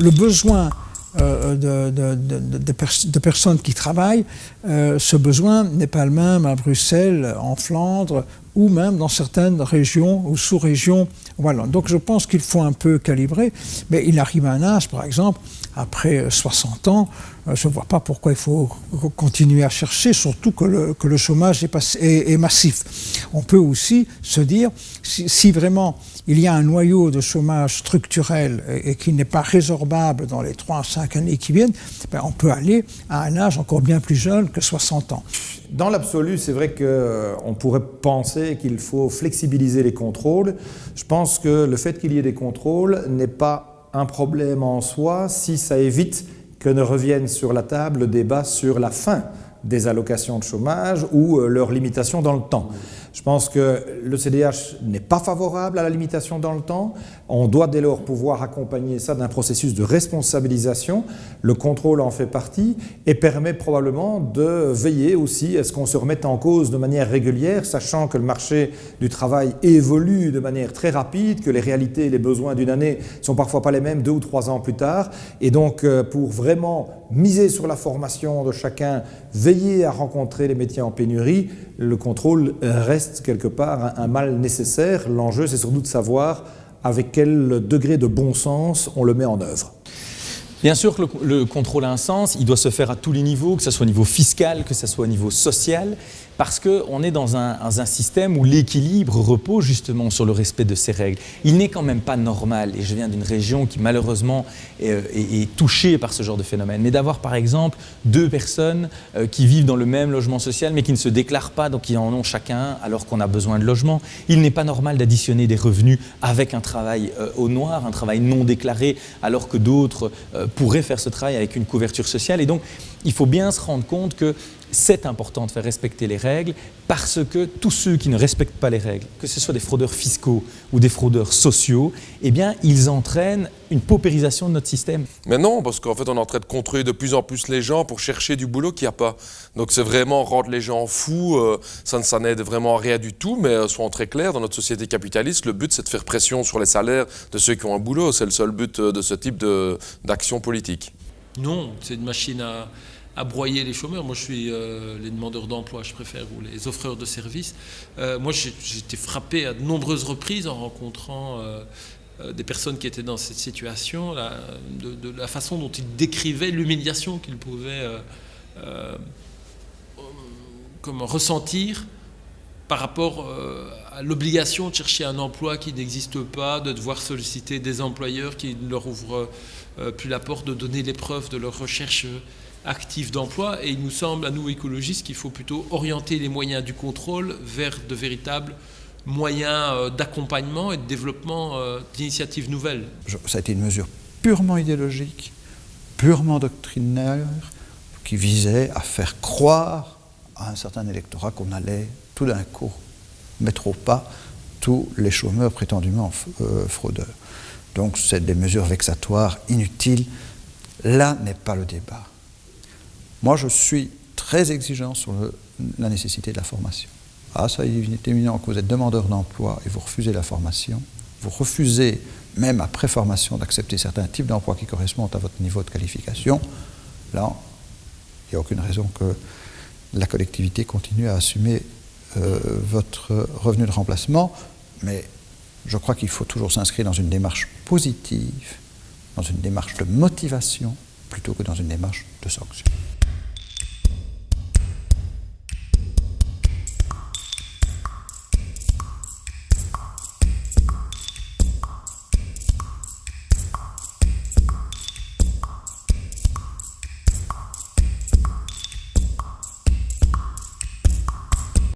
le besoin de personnes qui travaillent, ce besoin n'est pas le même à Bruxelles, en Flandre, ou même dans certaines régions ou sous-régions. Voilà. Donc je pense qu'il faut un peu calibrer, mais il arrive à un âge, par exemple, après 60 ans, je ne vois pas pourquoi il faut continuer à chercher, surtout que le chômage est massif. On peut aussi se dire, si vraiment il y a un noyau de chômage structurel et qui n'est pas résorbable dans les 3 à 5 années qui viennent, ben on peut aller à un âge encore bien plus jeune que 60 ans. Dans l'absolu, c'est vrai qu'on pourrait penser qu'il faut flexibiliser les contrôles. Je pense que le fait qu'il y ait des contrôles n'est pas un problème en soi si ça évite que ne revienne sur la table le débat sur la fin des allocations de chômage ou leur limitation dans le temps. Je pense que le CDH n'est pas favorable à la limitation dans le temps. On doit dès lors pouvoir accompagner ça d'un processus de responsabilisation. Le contrôle en fait partie et permet probablement de veiller aussi à ce qu'on se remette en cause de manière régulière, sachant que le marché du travail évolue de manière très rapide, que les réalités et les besoins d'une année sont parfois pas les mêmes 2 ou 3 ans plus tard. Et donc, pour vraiment miser sur la formation de chacun, veiller à rencontrer les métiers en pénurie, le contrôle reste quelque part un mal nécessaire. L'enjeu, c'est surtout de savoir avec quel degré de bon sens on le met en œuvre. Bien sûr que le contrôle a un sens, il doit se faire à tous les niveaux, que ce soit au niveau fiscal, que ce soit au niveau social, parce qu'on est dans un système où l'équilibre repose justement sur le respect de ces règles. Il n'est quand même pas normal, et je viens d'une région qui malheureusement est touchée par ce genre de phénomène, mais d'avoir par exemple 2 personnes qui vivent dans le même logement social mais qui ne se déclarent pas, donc qui en ont chacun alors qu'on a besoin de logement. Il n'est pas normal d'additionner des revenus avec un travail au noir, un travail non déclaré, alors que d'autres pourraient faire ce travail avec une couverture sociale. Et donc, il faut bien se rendre compte que c'est important de faire respecter les règles parce que tous ceux qui ne respectent pas les règles, que ce soit des fraudeurs fiscaux ou des fraudeurs sociaux, eh bien, ils entraînent une paupérisation de notre système. Mais non, parce qu'en fait, on est en train de contrôler de plus en plus les gens pour chercher du boulot qu'il n'y a pas. Donc c'est vraiment rendre les gens fous, ça n'aide vraiment à rien du tout, mais soyons très clairs, dans notre société capitaliste, le but c'est de faire pression sur les salaires de ceux qui ont un boulot. C'est le seul but de ce type d'action politique. Non, c'est une machine à broyer les chômeurs. Moi, je suis les demandeurs d'emploi, je préfère, ou les offreurs de services. Moi, j'ai été frappé à de nombreuses reprises en rencontrant des personnes qui étaient dans cette situation, de la façon dont ils décrivaient l'humiliation qu'ils pouvaient ressentir par rapport à l'obligation de chercher un emploi qui n'existe pas, de devoir solliciter des employeurs qui ne leur ouvrent plus la porte, de donner les preuves de leur recherche active d'emploi. Et il nous semble, à nous écologistes, qu'il faut plutôt orienter les moyens du contrôle vers de véritables moyens d'accompagnement et de développement d'initiatives nouvelles. Ça a été une mesure purement idéologique, purement doctrinaire, qui visait à faire croire à un certain électorat qu'on allait tout d'un coup mettre au pas tous les chômeurs prétendument fraudeurs. Donc c'est des mesures vexatoires, inutiles. Là n'est pas le débat. Moi je suis très exigeant sur la nécessité de la formation. Ah, ça est évident que vous êtes demandeur d'emploi et vous refusez la formation. Vous refusez, même après formation, d'accepter certains types d'emplois qui correspondent à votre niveau de qualification. Là, il n'y a aucune raison que la collectivité continue à assumer votre revenu de remplacement, mais je crois qu'il faut toujours s'inscrire dans une démarche positive, dans une démarche de motivation, plutôt que dans une démarche de sanction.